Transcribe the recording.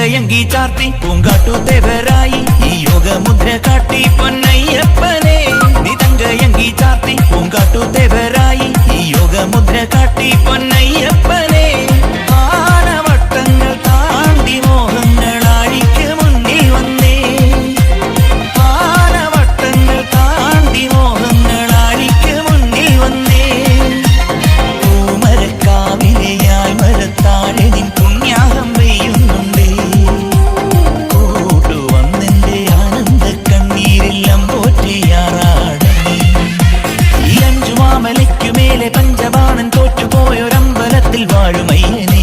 തങ്കയങ്കി ചാർത്തി പൂങ്കാട്ടു തേവരായി ഈ യോഗമുദ്ര കാട്ടി പൊന്നയ്യപ്പനെ നീ തങ്കയങ്കി ചാർത്തി പൂങ്കാട്ടു തേവരായി ഈ യോഗമുദ്ര കാട്ടി പൊന്നയ്യപ്പനെ ആനവട്ടങ്ങൾ താണ്ടി മോഹങ്ങളാഴിക്ക് മുന്നിൽ വന്നേ ആനവട്ടങ്ങൾ താണ്ടി മോഹങ്ങളാഴിക്ക് മുന്നിൽ വന്നേ പൂമരക്കാവിലെയാൽ മരത്താഴെ നിൻ പുണ്യാഹം പെയ്യുന്നുണ്ടേ കൂട്ടുവന്നെന്റെ ആനന്ദ കണ്ണീരെല്ലാം പോറ്റിയാറാടണേ ഈ അഞ്ചു മാമലയ്ക്കുമേലെ പഞ്ചബാണൻ തോറ്റുപോയൊരമ്പലത്തിൽ വാഴുമയ്യനെ